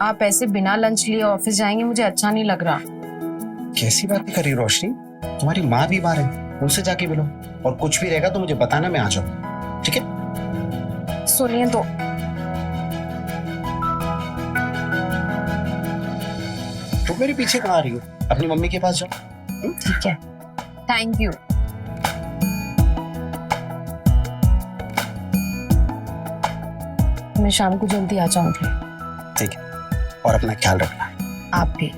आप ऐसे बिना लंच लिए ऑफिस जाएंगे मुझे अच्छा नहीं लग रहा। कैसी बातें कर रही हो रोशनी, तुम्हारी माँ भी बाहर है, उनसे जाके मिलो और कुछ भी रहेगा तो मुझे बताना, मैं आ जाऊँ, ठीक है? सुनिए तो, तुम मेरे पीछे कहाँ आ रही हो? अपनी मम्मी के पास जाओ। ठीक है, थैंक यू। मैं शाम को जल्दी आ जाऊंगी। ठीक है, और अपना ख्याल रखना। आप भी।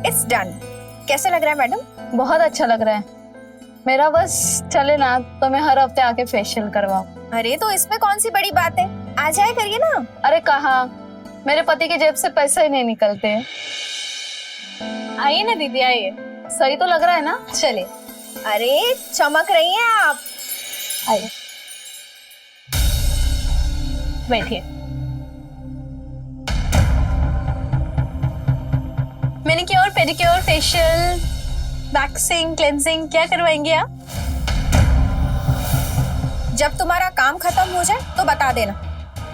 It's done. कैसा लग रहा है मैडम? बहुत अच्छा लग रहा है। मेरा बस चले ना तो मैं हर हफ्ते आके फेशियल करवाऊं। अरे तो इसमें कौन सी बड़ी बात है, आ जाए करिए ना। अरे कहाँ, मेरे पति की जेब से पैसे ही नहीं निकलते। आइए ना दीदी, आइए। सही तो लग रहा है ना? चले। अरे चमक रही हैं आप। आइए, बैठिए। Manicure, pedicure, facial, waxing, cleansing क्या करवाएंगे आप? जब तुम्हारा काम खत्म हो जाए तो बता देना,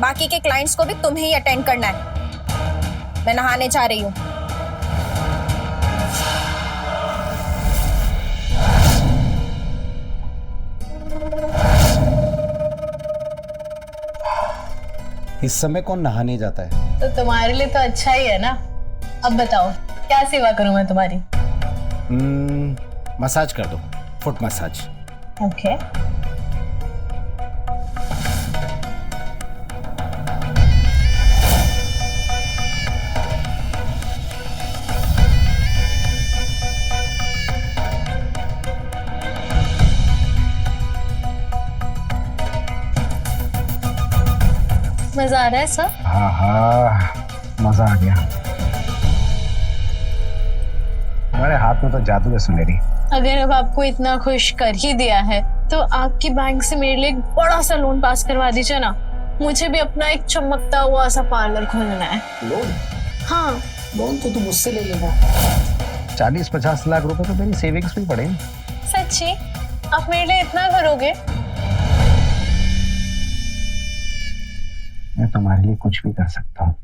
बाकी के क्लाइंट्स को भी तुम्हें ही अटेंड करना है। मैं नहाने जा रही हूँ। इस समय कौन नहाने जाता है? तो तुम्हारे लिए तो अच्छा ही है ना। अब बताओ क्या सेवा करूं मैं तुम्हारी? मसाज कर दो, फुट मसाज। ओके। मजा आ रहा है सब? हाँ हाँ, मजा आ गया। तुम्हारे हाथ में तो जादू है सुनेरी। अगर अब आपको इतना खुश कर ही दिया है तो आपकी बैंक से मेरे लिए एक बड़ा सा लोन पास करवा दीजिए ना। मुझे भी अपना एक चमकता हुआ सा पार्लर खोलना है। लोन? हाँ। लोन तो तुम मुझसे ले लेना। 40-50 लाख रुपए तो मेरी सेविंग्स में पड़े। सच्ची? आप मेरे लिए इतना करोगे? मैं तुम्हारे लिए कुछ भी कर सकता हूँ।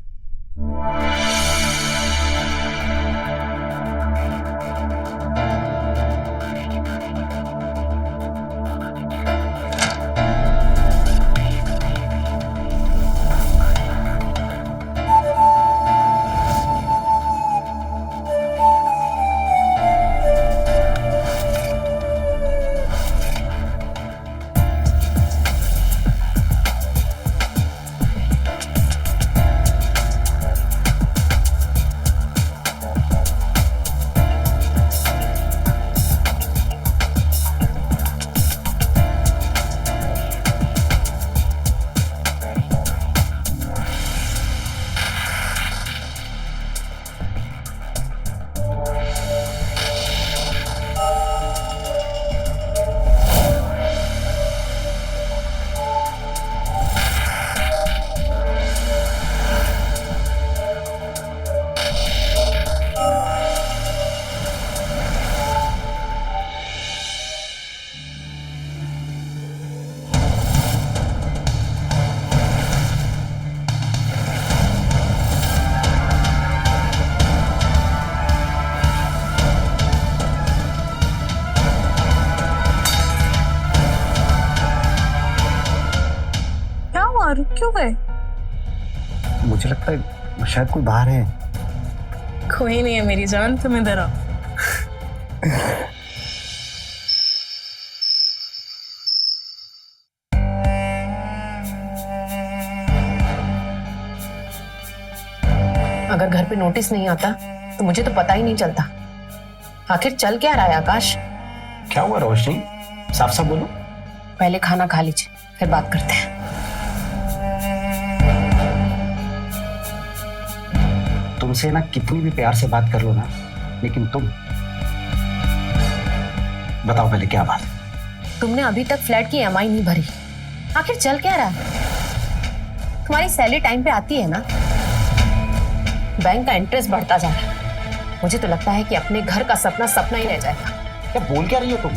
रुक क्यों गए? मुझे लगता है शायद कोई बाहर है। कोई नहीं है मेरी जान, तुम इधर आओ। अगर बार घर पे नोटिस नहीं आता तो मुझे तो पता ही नहीं चलता। आखिर चल क्या रहा है आकाश? क्या हुआ रोशनी, साफ साफ बोलो। पहले खाना खा लीजिए, फिर बात करते हैं। तुमसे ना कितनी भी प्यार से बात कर लो ना, लेकिन तुम बताओ पहले क्या बात है? तुमने अभी तक फ्लैट की EMI नहीं भरी, आखिर चल क्या रहा है? तुम्हारी सैलरी टाइम पे आती है ना? बैंक का इंटरेस्ट बढ़ता जा रहा है। मुझे तो लगता है कि अपने घर का सपना सपना ही रह जाएगा। क्या बोल क्या रही हो तुम?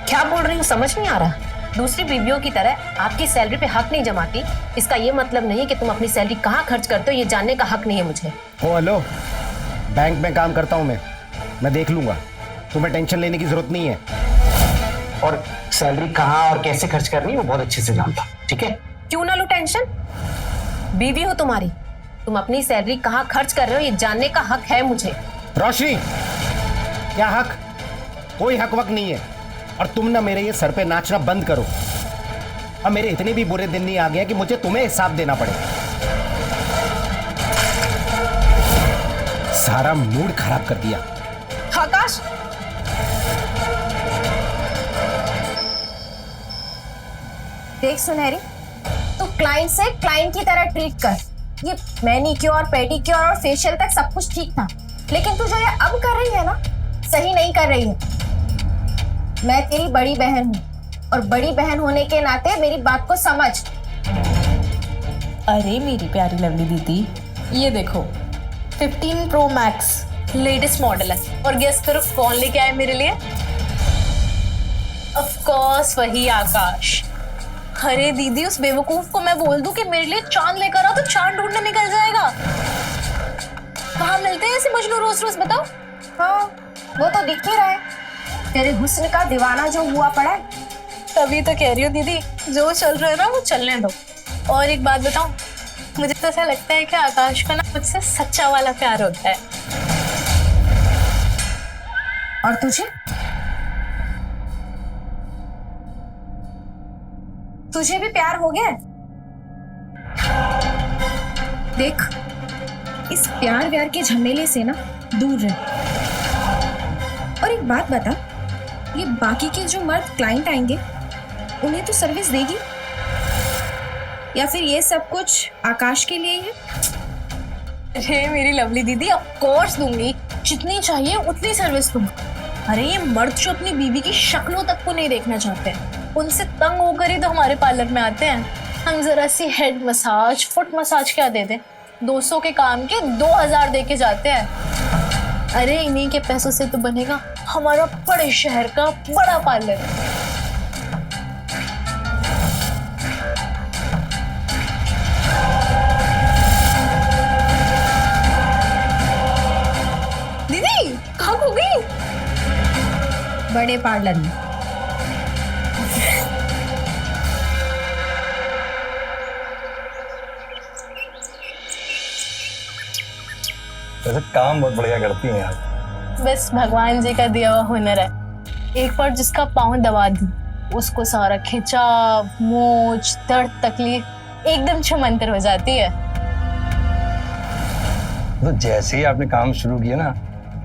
क्या बोल रही हूँ समझ नहीं आ रहा। दूसरी बीवियों की तरह आपकी सैलरी पे हक नहीं जमाती, इसका ये मतलब नहीं कि तुम अपनी सैलरी कहाँ खर्च करते हो ये जानने का हक नहीं है मुझे। ओ हेलो, बैंक में काम करता हूँ मैं देख लूंगा, तुम्हें टेंशन लेने की जरूरत नहीं है। और सैलरी कहाँ और कैसे खर्च करनी है वो बहुत अच्छे से जानता, ठीक है? क्यों ना लो टेंशन, बीवी हो तुम्हारी, तुम अपनी सैलरी कहाँ खर्च कर रहे हो ये जानने का हक है मुझे। रोशनी, क्या हक? कोई हक वक नहीं है। और तुम ना मेरे ये सर पे नाचना बंद करो। अब मेरे इतने भी बुरे दिन नहीं आ गए कि मुझे तुम्हें हिसाब देना पड़े। सारा मूड खराब कर दिया। आकाश, देख सुनहरी, तू क्लाइंट से क्लाइंट की तरह ट्रीट कर। ये मैनीक्योर, पेडिक्योर और फेशियल तक सब कुछ ठीक था, लेकिन तू जो ये अब कर रही है ना, सही नहीं कर रही है। मैं तेरी बड़ी बहन हूँ और बड़ी बहन होने के नाते मेरी बात को समझ। अरे मेरी प्यारी लवली दीदी, ये देखो 15 Pro Max लेटेस्ट मॉडल है और गेस करो कौन लेके आए मेरे लिए? ऑफ कोर्स वही आकाश। अरे दीदी, उस बेवकूफ को मैं बोल दूं कि मेरे लिए चांद लेकर आओ तो चांद ढूंढने निकल जाएगा। कहाँ मिलते हैं ऐसे मजनू रोज रोज, बताओ? हाँ, वो तो दिख ही रहा है, तेरे हुस्न का दीवाना जो हुआ पड़ा है। तभी तो कह रही हूँ दीदी, जो चल रहा है ना वो चलने दो। और एक बात बताऊं, मुझे तो ऐसा लगता है कि आकाश का ना मुझसे सच्चा वाला प्यार होता है। और तुझे तुझे भी प्यार हो गया? देख, इस प्यार व्यार के झमेले से ना दूर रह। और एक बात बता, ये बाकी के जो मर्द क्लाइंट आएंगे उन्हें तो सर्विस देगी या फिर ये सब कुछ आकाश के लिए ही है? अरे मेरी लवली दीदी, ऑफ कोर्स दूंगी, जितनी चाहिए उतनी सर्विस दूंगी। अरे ये मर्द जो अपनी बीवी की शक्लों तक को नहीं देखना चाहते, उनसे तंग होकर ही तो हमारे पार्लर में आते हैं। हम जरा सी हेड मसाज, फुट मसाज क्या दे दें, 200 के काम के 2000 दे के जाते हैं। अरे इन्हीं के पैसों से तो बनेगा हमारा बड़े शहर का बड़ा पार्लर। दीदी कहाँ खो गई? बड़े पार्लर में। वैसे काम बहुत बढ़िया करती हैं यार। बस भगवान जी का दिया हुआ हुनर है। एक बार जिसका पाँव दबा दी, उसको सारा खिंचाव, मोच, दर्द, तकलीफ एकदम छुमंतर हो जाती है। तो जैसे ही आपने काम शुरू किया ना,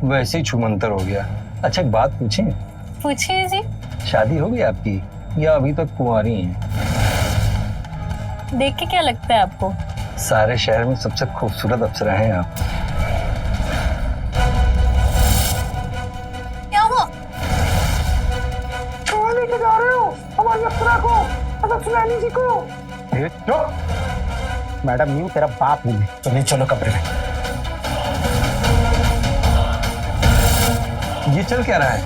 वैसे ही छुमंतर हो गया। अच्छा एक बात पूछें? पूछिए जी। शादी हो गई आपकी या अभी तक कुंवारी हैं? देख के क्या लगता है आपको? सारे शहर में सबसे खूबसूरत अप्सरा हैं आप। क्या हुआ? कहाँ लेके जा रहे हो हमारी अप्सरा को, सुनैनी जी को? मैडम, यूं तेरा बाप हूं मैं। तो नहीं, चलो कमरे में। ये चल क्या रहा है?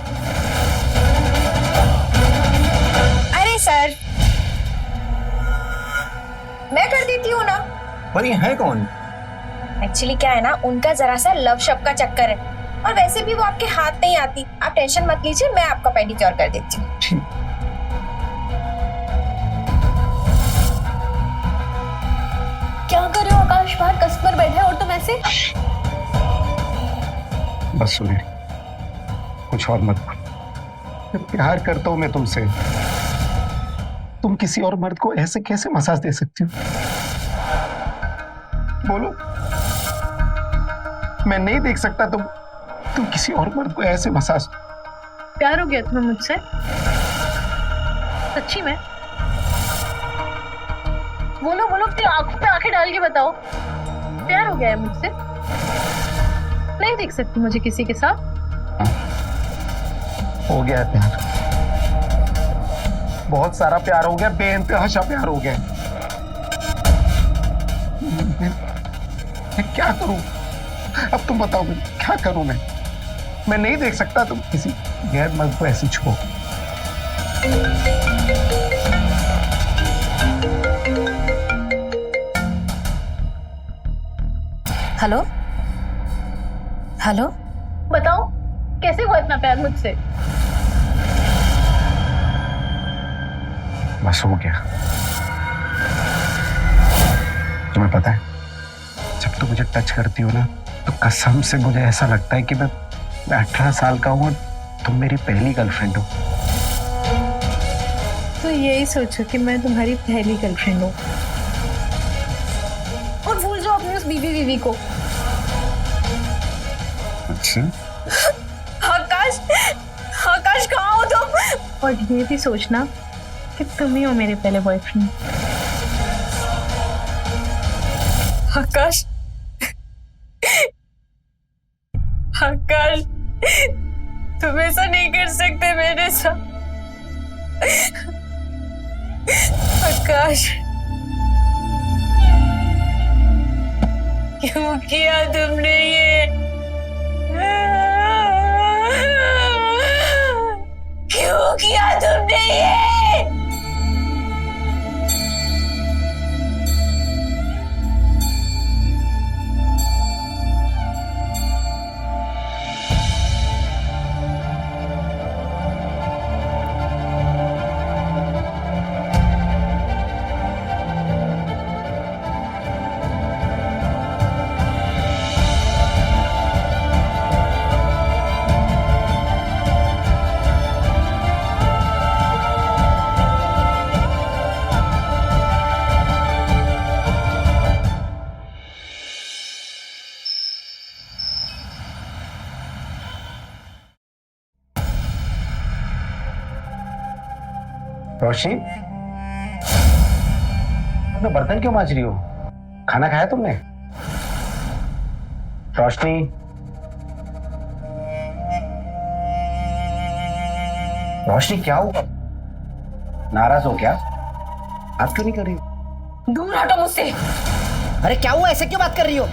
अरे सर, मैं कर देती हूँ ना। पर ये है कौन? एक्चुअली क्या है ना, उनका जरा सा लव शब्द का चक्कर है, और वैसे भी वो आपके हाथ नहीं आती। आप टेंशन मत लीजिए, मैं आपका पेडिक्योर कर देती हूँ। ठीक। क्या कर रहे हो आकाश? बाहर कस्टमर बैठे हैं और तुम ऐसे? बस सुने, कुछ और मत बोलो। मैं प्यार करता हूं मैं तुमसे। तुम किसी और मर्द को ऐसे कैसे मसाज दे सकती हो? बोलो। मैं नहीं देख सकता तुम किसी और मर्द को ऐसे मसाज। प्यार हो गया तुम्हें मुझसे? सच्ची में? बोलो बोलो, अपनी आंखों पे आंखें डाल के बताओ, प्यार हो गया है मुझसे? नहीं देख सकती मुझे किसी के साथ? हो गया है प्यार, बहुत सारा प्यार हो गया, बेइंतहा प्यार हो गया। मैं क्या करूं? अब तुम बताओ मैं क्या करूं? मैं नहीं देख सकता तुम किसी गैर मर्द को ऐसी छुओ। हेलो हेलो, बताओ कैसे हुआ इतना प्यार मुझसे? बस हो गया। तुम्हें पता है, जब तुम मुझे टच करती हो ना, तो कसम से मुझे ऐसा लगता है कि मैं 18 साल का हूं और तुम मेरी पहली गर्लफ्रेंड हो। तो यही सोचो कि मैं तुम्हारी पहली गर्लफ्रेंड हूँ, और भूल जाओ अपनी उस बीवी को। अच्छा, आकाश, आकाश कहाँ हो तुम? और ये भी सोचना कि तुम ही हो मेरे पहले बॉयफ्रेंड। आकाश, आकाश, तुम ऐसा नहीं कर सकते मेरे साथ। आकाश, क्यों किया तुमने ये? क्यों किया तुमने ये? रोशनी, तुम बर्तन क्यों मांज रही हो? खाना खाया तुमने? रोशनी, रोशनी क्या हुआ? नाराज हो क्या? आप क्यों नहीं कर रही? दूर हटो मुझसे। अरे क्या हुआ, ऐसे क्यों बात कर रही हो?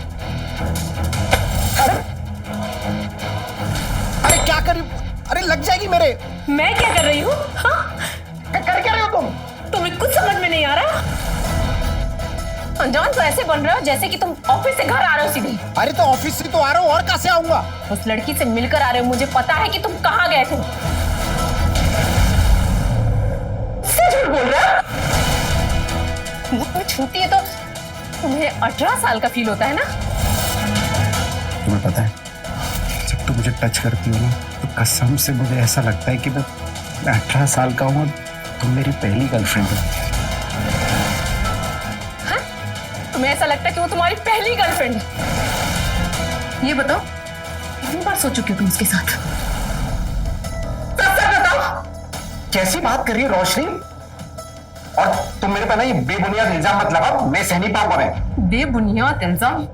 अरे क्या कर रही हो? अरे लग जाएगी मेरे। मैं क्या कर रही हूँ? हाँ? कर क्या रहे हो तुम? तुम्हें कुछ समझ में नहीं आ रहा? अनजान तो ऐसे बन रहे हो जैसे कि तुम ऑफिस से घर आ रहे हो सीधे। अरे तो ऑफिस से तो आ रहा हूँ, और कहाँ से आऊंगा? उस लड़की से मिलकर आ रहे हो, मुझे पता है कि तुम कहाँ गए थे। से झूठ बोल रहे हो? मुझ में छूती है तो तुम्हें 18 साल का फील होता है ना? तुम्हें पता है, जब तुम मुझे टच करती हो ना, तो कसम से मुझे ऐसा लगता है कि मैं 18 साल का हूँ और तुम मेरी पहली गर्लफ्रेंड हो। हाँ? तुम्हें ऐसा लगता है कि वो तुम्हारी पहली गर्लफ्रेंड है? ये बताओ, कितनी बार सो चुके हो तुम उसके साथ? सच बताओ। कैसी बात कर रही है रोशनी? और तुम मेरे पे ना ये बेबुनियाद इल्जाम मत लगाओ, मैं सह नहीं पाऊंगा। मैं बेबुनियाद इल्जाम?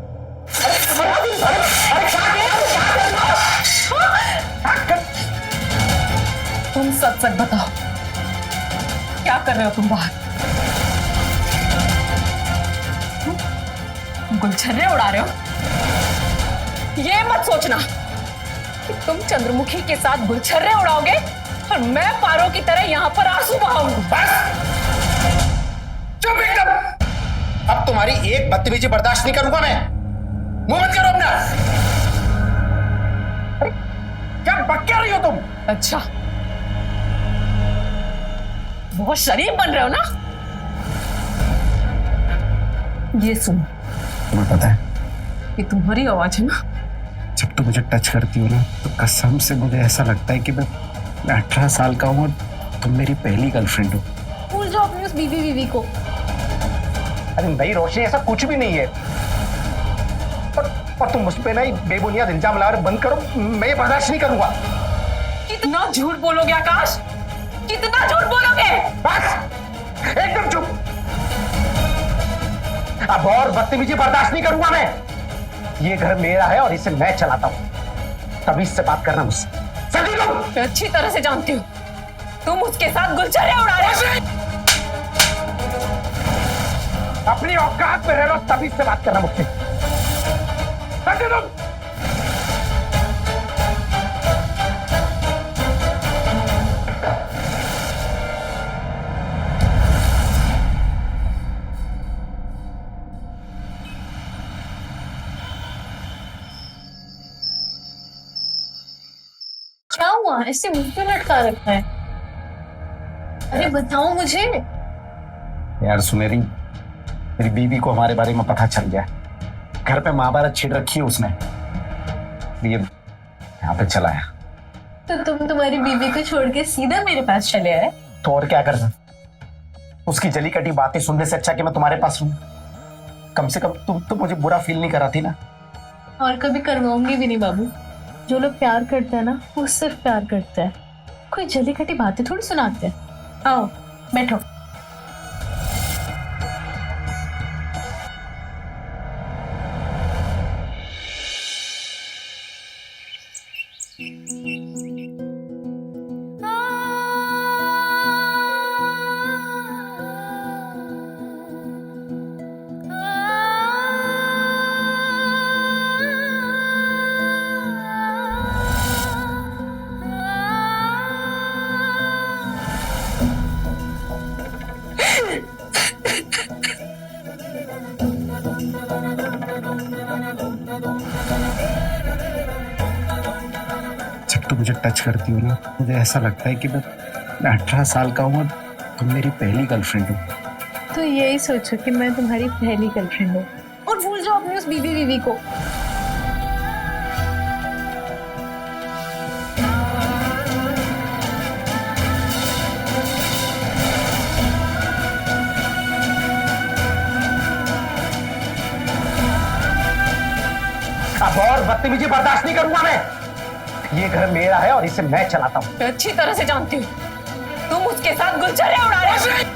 तुम सच सच बताओ, क्या कर रहे हो तुम बाहर? गुलछर्रे उड़ा रहे हो? ये मत सोचना कि तुम चंद्रमुखी के साथ गुलछर्रे उड़ाओगे और मैं पारो की तरह यहाँ पर आंसू बहाऊंगी। बस चुप एकदम। अब तुम्हारी एक बदतमीजी बर्दाश्त नहीं करूंगा मैं। मुंह मत करो अपना। क्या बक रही हो तुम? अच्छा, बहुत शरीफ बन रहे हो ना? ये सुन, तुम्हें पता है, ये तुम्हारी आवाज है ना? जब तुम मुझे टच करती हो ना, तो कसम से मुझे ऐसा लगता है कि मैं 18 साल का हूँ और तुम मेरी पहली गर्लफ्रेंड हो। भूल जाओ अपनी उस बीवी को। अरे नहीं रोशनी, ऐसा कुछ भी नहीं है। और तुम मुझ पे ना ये बेबुनियाद इल्जाम लगा रहे हो, बंद करो। मैं ये बर्दाश्त नहीं करूंगा। कितना झूठ बोलोगे आकाश, कितना झूठ बोलोगे? बस एकदम चुप। अब और बदतमीजी बर्दाश्त नहीं करूंगा मैं। ये घर मेरा है और इसे मैं चलाता हूं, तभी इससे बात करना मुझसे। समझी लो। मैं अच्छी तरह से जानती हूँ तुम उसके साथ गुलछड़े उड़ा रहे हो। अपनी औकात में रह लो, तभी इससे बात करना मुझसे। समझी लो। क्या हुआ, ऐसे मुंह पे लटका रखा है? अरे बताओ मुझे। यार सुनेरी, मेरी बीवी को हमारे बारे में पता चल गया। घर पे महाभारत छेड़ रखी है उसने, ये यहाँ पे चला है। तो तुम तुम्हारी बीवी को छोड़ के सीधा मेरे पास चले आए? तो और क्या कर सकते? उसकी जली कटी बातें सुनने से अच्छा कि मैं तुम्हारे पास रहूं। कम से कम तुम तो मुझे बुरा फील नहीं कराती ना। और कभी करवाऊंगी भी नहीं बाबू। जो लोग प्यार करते हैं ना, वो सिर्फ प्यार करते हैं, कोई जली कटी बातें थोड़ी सुनाते हैं। आओ बैठो। जब तुम मुझे टच करती हो ना, मुझे ऐसा लगता है कि मैं 18 साल का हूँ और तुम मेरी पहली गर्लफ्रेंड हो। तो यही सोचो कि मैं तुम्हारी पहली गर्लफ्रेंड हूँ और भूल जाओ अपनी उस बीवी को। अब और बदतमीजी बर्दाश्त नहीं करूंगा मैं। ये घर मेरा है और इसे मैं चलाता हूं। मैं अच्छी तरह से जानती हूँ तुम उसके साथ गुलछड़े उड़ा रहे हो।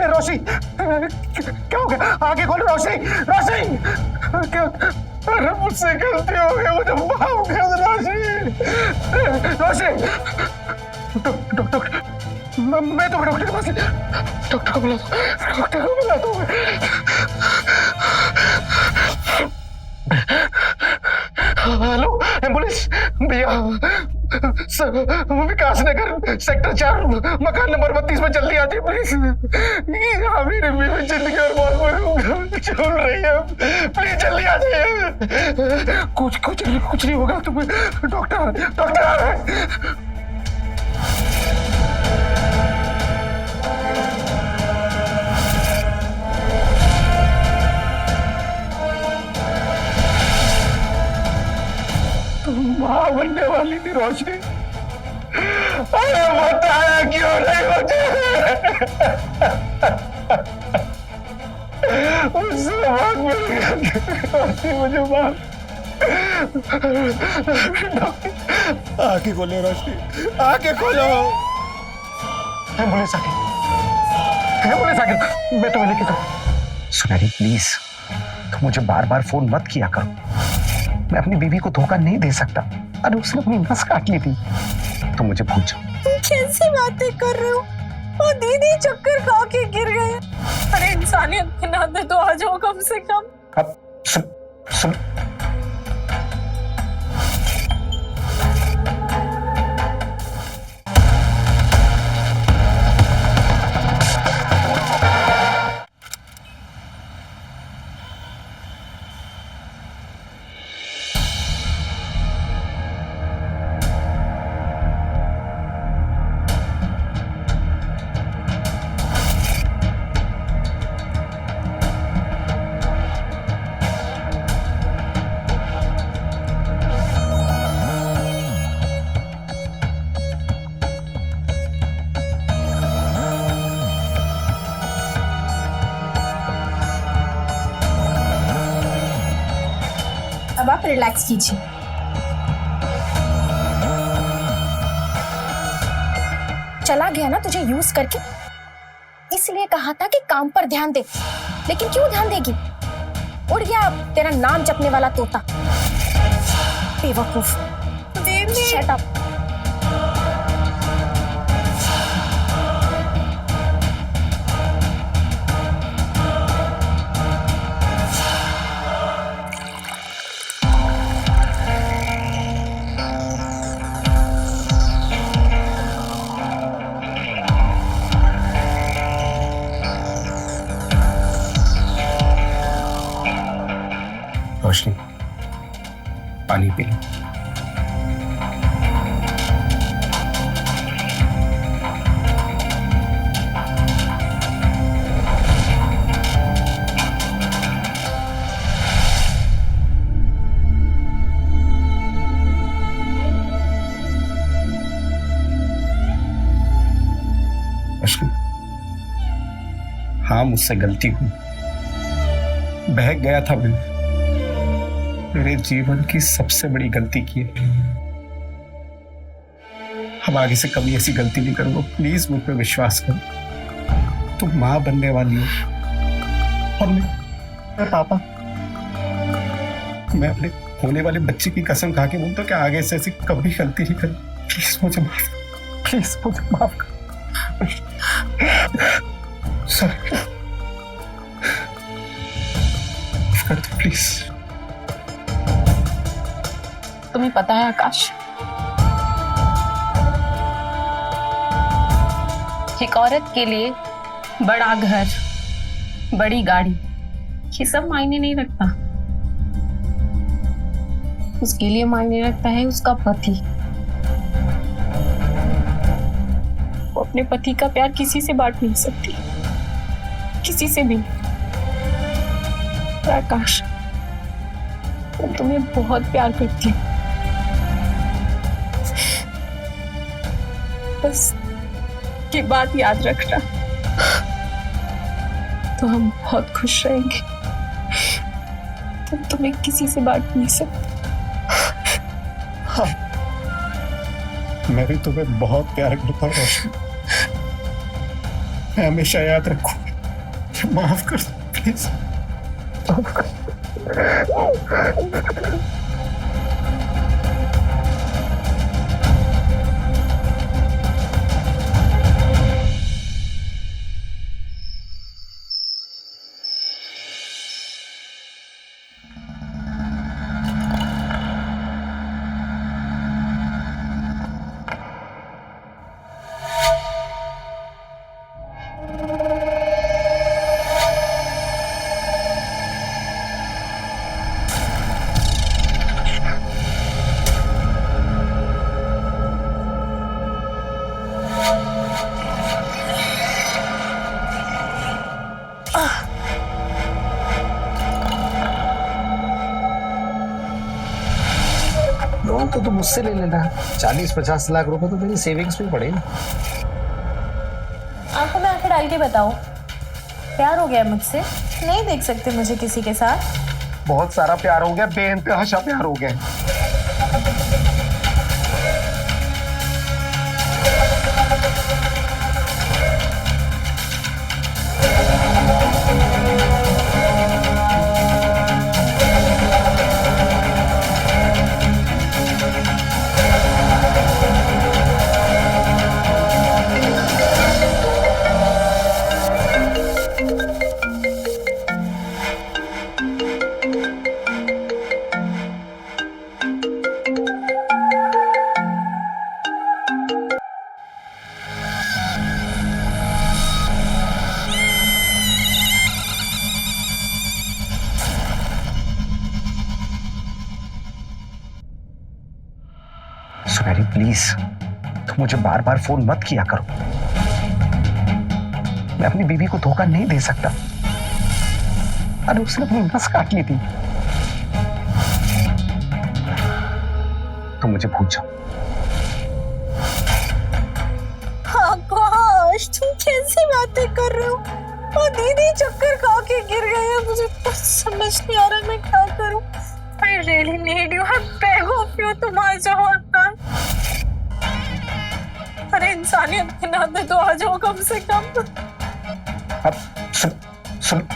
रोशी, क्या हो गया? आगे खोलो रोशी, रोशी। क्या? अरे मुझसे गलती हो गई, मुझे माफ कर दो रोशी। रोशी, मैं तो डॉक्टर के पास डॉक्टर को बुलाता हूँ हेलो एम्बुलेंस भैया विकास नगर सेक्टर 4 मकान नंबर 32 में जल्दी आ जाइए प्लीज। मेरी बीवी जिंदगी और मौत चल रही है, प्लीज जल्दी आ जाइए। कुछ नहीं होगा तुम्हें, डॉक्टर आ रहा है। माँ बनने वाली थी रोशनी, अरे बताया क्यों नहीं मुझे? उससे बहुत मिल मुझे माफ। आंखें खोलो रोशनी, आंखें खोलो। एम्बुलेंस आ गई, मैं तुम्हें लेके जाऊँ। सुनहरी प्लीज, तुम मुझे बार बार फोन मत किया करो, मैं अपनी बीवी को धोखा नहीं दे सकता। अरे उसने अपनी नस काट ली थी। तुम मुझे भूल जाओ। कैसी बातें कर रहे हो? वो दीदी चक्कर खा के गिर गए। अरे इंसानियत के नाते तो आ जाओ कम से कम। अब सुन अब आप रिलैक्स कीजिए। चला गया ना तुझे यूज करके, इसलिए कहा था कि काम पर ध्यान दे, लेकिन क्यों ध्यान देगी? उड़ गया तेरा नाम जपने वाला तोता। बेवकूफ। Shut up. रोशनी, पानी पी लो। रोशनी, हाँ मुझसे गलती हुई, बहक गया था मैं, मेरे जीवन की सबसे बड़ी गलती की है। अब आगे से कभी ऐसी गलती नहीं करूंगा, प्लीज मुझ पे विश्वास करो। तुम माँ बनने वाली हो और मैं पापा। मैं अपने होने वाले बच्चे की कसम खा के बोलता हूँ कि आगे से ऐसी कभी गलती नहीं करूँ। प्लीज मुझे माफ करो। सॉरी, माफ कर दो प्लीज। तुम्हें पता है आकाश, एक औरत के लिए बड़ा घर, बड़ी गाड़ी, ये सब मायने नहीं रखता। उसके लिए मायने रखता है उसका पति। वो अपने पति का प्यार किसी से बांट नहीं सकती, किसी से भी। आकाश, मैं तुम्हें बहुत प्यार करती हूँ। बस ये बात याद रखना, तो हम बहुत खुश रहेंगे। तुम तुम्हें किसी से बांट नहीं सकते। हाँ, मैं भी तुम्हें बहुत प्यार करता हूँ रोशनी। मैं हमेशा याद रखूंगा। माफ कर प्लीज। हाँ तो तुम मुझसे ले लेना, 40-50 लाख रुपए तो मेरी सेविंग्स में पड़े ना। आंखों में आंखें डाल के बताओ, प्यार हो गया मुझसे? नहीं देख सकते मुझे किसी के साथ? बहुत सारा प्यार हो गया, बेइंतहा प्यार हो गया। सुनहरी प्लीज, तुम मुझे बार बार फोन मत किया करो। मैं अपनी बीवी को धोखा नहीं दे सकता। अरे उसने अपनी नस काट ली थी। तुम मुझे भूल जाओ। आकाश, तुम कैसी बातें कर रहे हो? और दीदी चक्कर खा के गिर गई है, मुझे कुछ समझ नहीं आ रहा मैं क्या करूं। I really need you. I beg of you, तुम आ जाओ आकाश। अरे इंसानियत के नाते तो आ जाओ कम से कम। अब सुन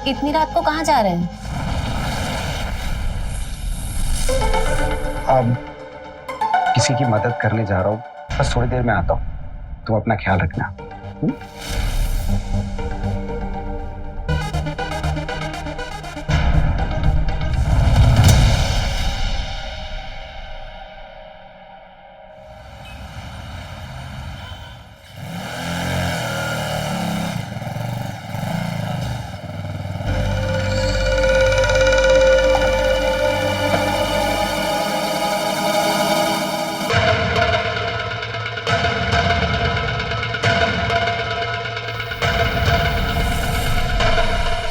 इतनी रात को कहाँ जा रहे हैं? अब किसी की मदद करने जा रहा हूँ, बस थोड़ी देर में आता हूँ। तुम अपना ख्याल रखना।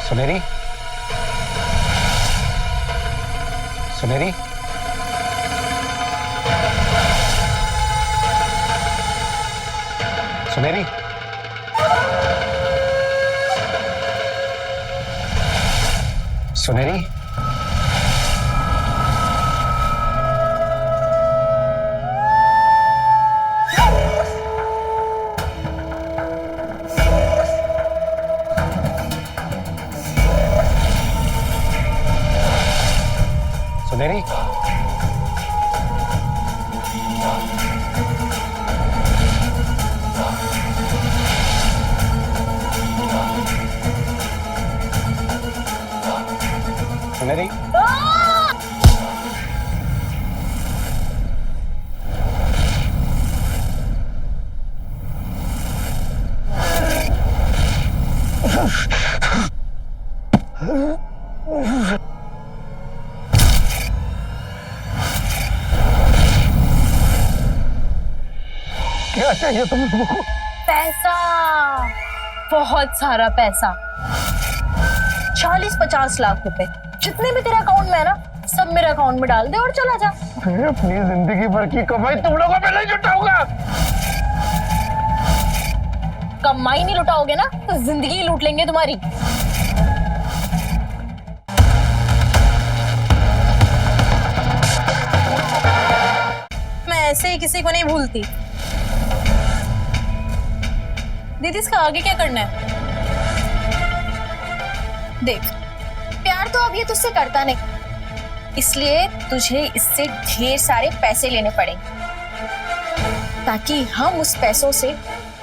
सुनहरी, सुनहरी, सुनहरी, सुनहरी, सुनहरी, सुनहरी, क्या चाहिए तुम लोगों को? पैसा, बहुत सारा पैसा, 40-50 लाख रुपए, जितने भी तेरे अकाउंट में है ना, सब मेरे अकाउंट में डाल दे और चला जा। मैं अपनी जिंदगी भर की कमाई तुम लोगों पे नहीं जुटाऊंगा। कमाई नहीं लुटाओगे ना तो जिंदगी लूट लेंगे तुम्हारी। मैं ऐसे ही किसी को नहीं भूलती। दीदी इसका आगे क्या करना है? देख, प्यार तो अब ये तुझसे करता नहीं, इसलिए तुझे इससे ढेर सारे पैसे लेने पड़ेंगे ताकि हम उस पैसों से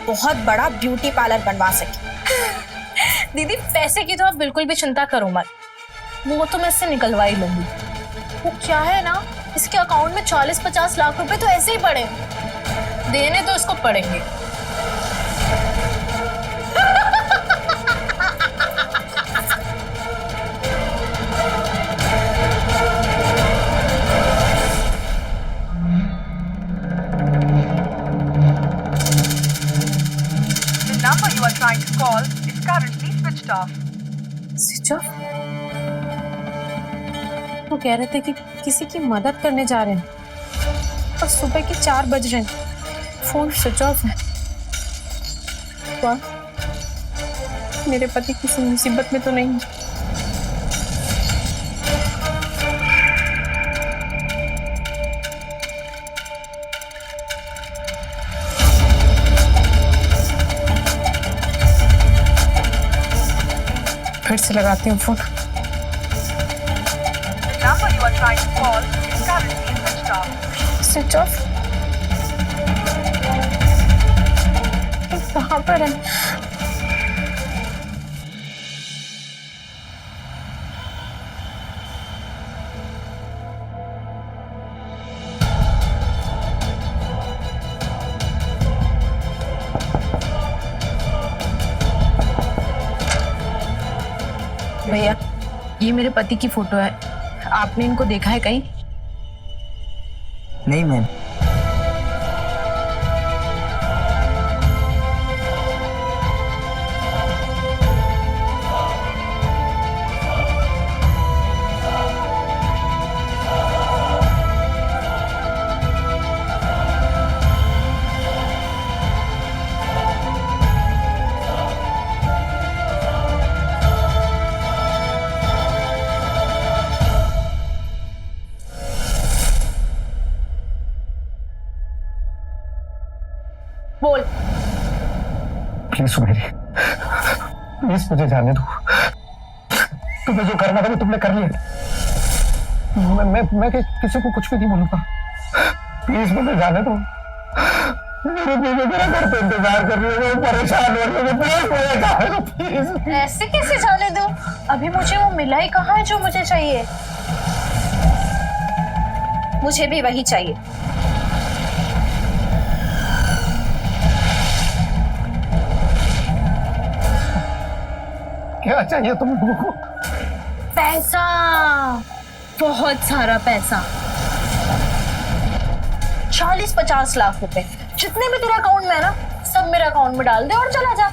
बहुत बड़ा ब्यूटी पार्लर बनवा सके। दीदी पैसे की तो आप बिल्कुल भी चिंता करो मत, वो तो मैं इससे निकलवा ही लूंगी। वो क्या है ना, इसके अकाउंट में 40-50 लाख रुपए तो ऐसे ही पड़े। देने तो इसको पड़ेंगे। The number you are trying to call is currently switched off. Switch off. वो कह रहे थे कि किसी की मदद करने जा रहे हैं और सुबह के 4 बज रहे हैं, फोन स्विच ऑफ है। वाह, मेरे पति किसी मुसीबत में तो नहीं है। फिर से लगाती हूँ phone. The number you are trying to call is currently switched off. Switch off. कहाँ पर है? भैया, ये मेरे पति की फोटो है। आपने इनको देखा है कहीं? नहीं मैम। बोल। प्लीज सुनेरी, प्लीज मुझे जाने दो। तुम्हें जो करना था वो तुमने कर लिया। मैं किसी को कुछ भी नहीं बोलूंगा। प्लीज मुझे जाने दो। मेरे बीवी मेरा घर पे इंतजार कर रही है, वो परेशान हो रही है। प्लीज मुझे जाने दो, प्लीज। ऐसे कैसे जाने दूं? अभी मुझे वो मिला ही कहाँ है जो मुझे चाहिए। मुझे भी वही चाहिए। क्या चाहिए तुम लोगों को? पैसा, बहुत सारा पैसा। 40-50 लाख रुपए, जितने भी तेरे अकाउंट में है ना, सब मेरे अकाउंट में डाल दे और चला जा।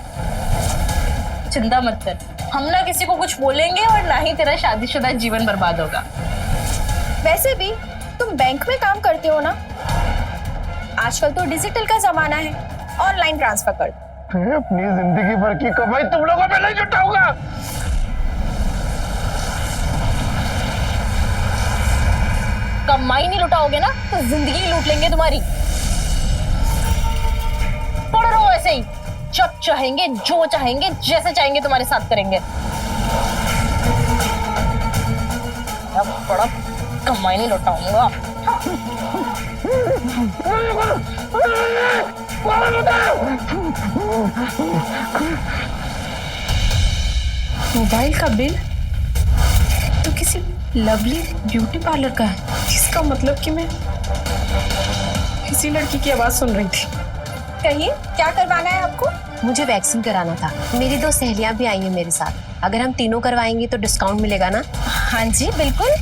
चिंता मत कर, हम ना किसी को कुछ बोलेंगे और ना ही तेरा शादीशुदा जीवन बर्बाद होगा। वैसे भी तुम बैंक में काम करते हो ना, आजकल तो डिजिटल का जमाना है, ऑनलाइन ट्रांसफर कर दो। मैं अपनी जिंदगी भर की कमाई तुम लोगों पे नहीं जुटाऊंगा। कमाई नहीं लुटाओगे ना तो जिंदगी लूट लेंगे तुम्हारी। पढ़ रहो ऐसे ही, जब चाहेंगे, जो चाहेंगे, जैसे चाहेंगे तुम्हारे साथ करेंगे। अब बड़ा कमाई नहीं लुटाऊंगा। मोबाइल का बिल तो किसी लवली ब्यूटी पार्लर का है, जिसका मतलब कि मैं किसी लड़की की आवाज सुन रही थी। कहिए, क्या करवाना है आपको? मुझे वैक्सीन कराना था। मेरी 2 सहेलियां भी आई हैं मेरे साथ। अगर हम तीनों करवाएंगे तो डिस्काउंट मिलेगा ना? हाँ जी, बिल्कुल।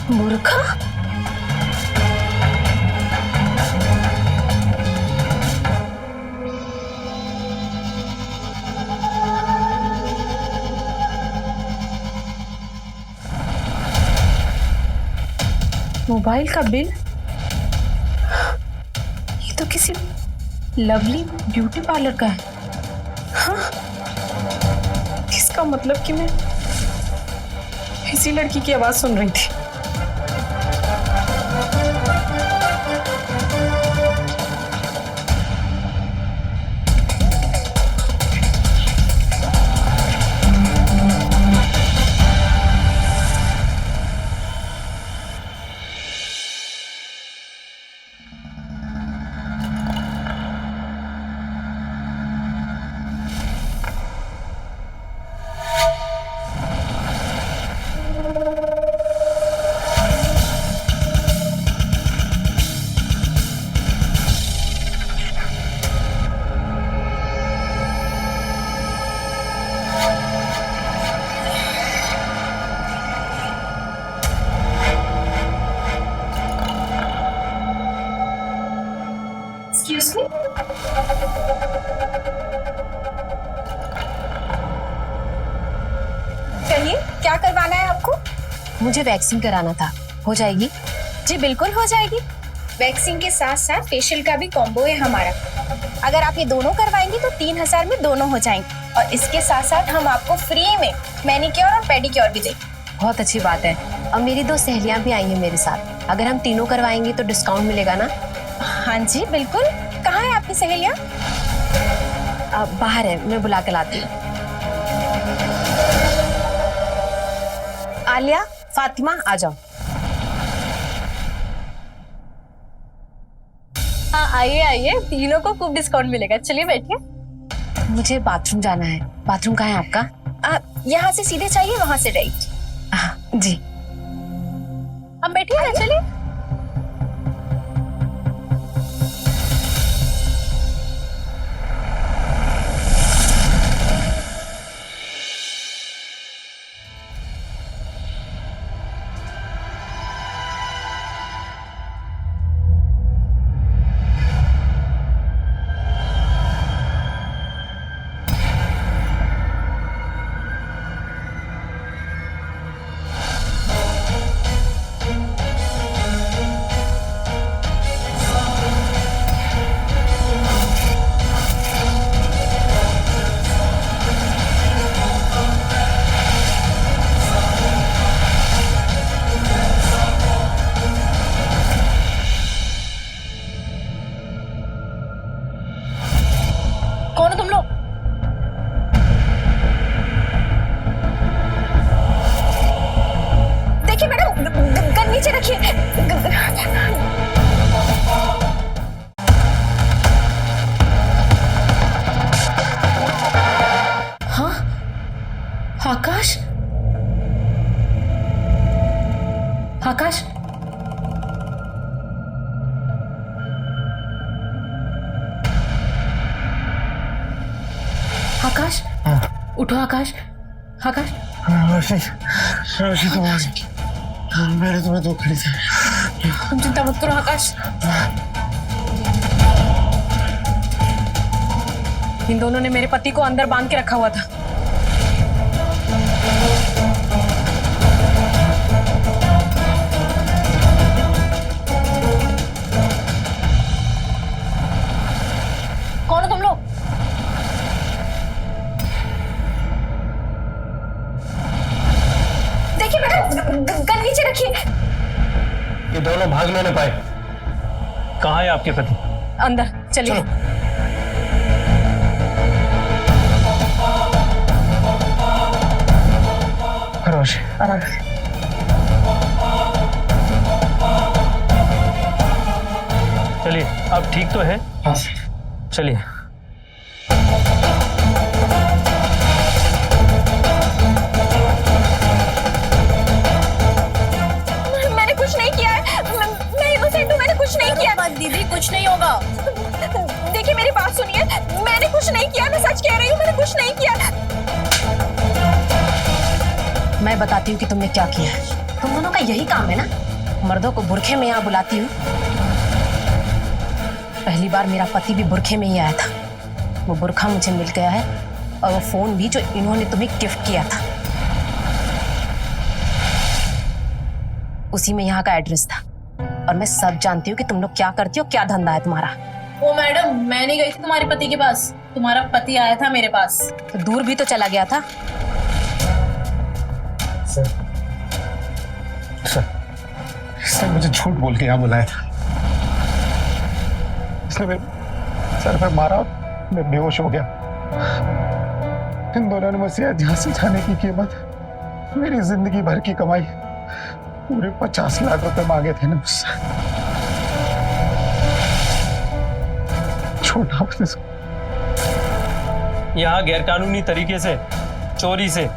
मूर्खा। मोबाइल का बिल, ये तो किसी लवली ब्यूटी पार्लर का है। हाँ, इसका मतलब कि मैं इसी लड़की की आवाज सुन रही थी। एक्सक्यूज मी, कहिए क्या करवाना है आपको? मुझे वैक्सिंग कराना था, हो जाएगी? जी बिल्कुल हो जाएगी। वैक्सिंग के साथ साथ फेशियल का भी कॉम्बो है हमारा। अगर आप ये दोनों करवाएंगी तो 3000 में दोनों हो जाएंगे, और इसके साथ साथ हम आपको फ्री में मैनिक्योर और पेडिक्योर भी देंगे। बहुत अच्छी बात है। अब मेरी 2 सहेलियां भी आई हैं मेरे साथ, अगर हम तीनों करवाएंगे तो डिस्काउंट मिलेगा ना? हाँ जी बिल्कुल। कहाँ है आपकी सहेलियाँ? बाहर है, मैं बुला के लाती हूँ। आलिया, फातिमा, आ जाओ। हाँ आइए आइए, तीनों को खूब डिस्काउंट मिलेगा। चलिए बैठिए। मुझे बाथरूम जाना है। बाथरूम कहाँ है आपका? यहाँ से सीधे चाहिए, वहां से राइट। जी। अब बैठिए ना, चलिए। कौन हो तुम लोग? देखिए मैडम, गन नीचे रखिए। हाँ, आकाश, आकाश, आकाश, उठो आकाश, आकाश। रोशी तुम आ गई। मैंने तुम्हें धोखा नहीं दिया। तुम चिंता मत करो आकाश, इन दोनों ने मेरे पति को अंदर बांध के रखा हुआ था। कौन हो तुम लोग? देखिए मैडम, गन नीचे रखिए। ये दोनों भाग ना पाए। कहाँ है आपके पति? अंदर चलिए। रोशी, आराम। चलिए, अब ठीक तो है? हाँ। चलिए। मैंने कुछ नहीं किया है, मैं इनोसेंट हूँ, मैंने कुछ नहीं किया। मत दीदी, कुछ नहीं होगा। देखिए मेरी बात सुनिए, मैंने कुछ नहीं किया, मैं सच कह रही हूँ, मैंने कुछ नहीं किया। मैं बताती हूँ कि तुमने क्या किया है। तुम दोनों का यही काम है ना, मर्दों को बुरखे में यहाँ बुलाती हूँ। पहली बार मेरा पति भी बुरखे में ही आया था, वो बुरखा मुझे मिल गया है, और वो फोन भी जो इन्होंने तुम्हें गिफ्ट किया था, उसी में यहाँ का एड्रेस था। और मैं सब जानती हूँ कि तुम लोग क्या करती हो, क्या धंधा है तुम्हारा। ओ मैडम, मैं नहीं गई थी तुम्हारे पति के पास, तुम्हारा पति आया था मेरे पास। तो दूर भी तो चला गया था। सर मुझे झूठ बोल के यहाँ बुलाया था। इसने मेरे सर पर मारा, मैं बेहोश हो गया। इन दोनों ने मुझसे यहाँ से जाने की कीमत मेरी जिंदगी भर की कमाई पूरे 50 लाख रुपए मांगे थे ना मुझसे। छोटा यहाँ गैरकानूनी तरीके से, चोरी से,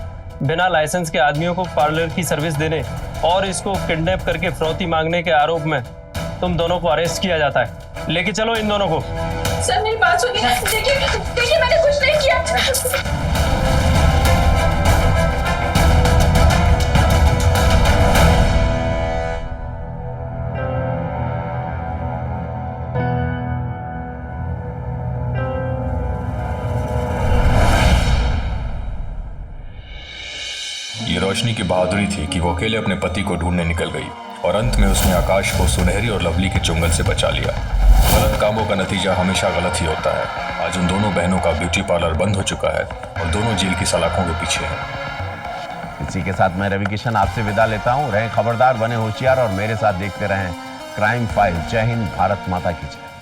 बिना लाइसेंस के आदमियों को पार्लर की सर्विस देने और इसको किडनैप करके फिरौती मांगने के आरोप में तुम दोनों को अरेस्ट किया जाता है। लेके चलो इन दोनों को। सर मेरी बात सुनिए, देखिए मैंने कुछ नहीं किया। ये रोशनी की बहादुरी थी कि वो अकेले अपने पति को ढूंढने निकल गई और अंत में उसने आकाश को सुनहरी और लवली के चुंगल से बचा लिया। गलत कामों का नतीजा हमेशा गलत ही होता है। आज उन दोनों बहनों का ब्यूटी पार्लर बंद हो चुका है और दोनों जेल की सलाखों के पीछे हैं। इसी के साथ मैं रवि किशन आपसे विदा लेता हूँ। रहें खबरदार, बने होशियार और मेरे साथ देखते रहें क्राइम फाइल। जय हिंद, भारत माता की जय।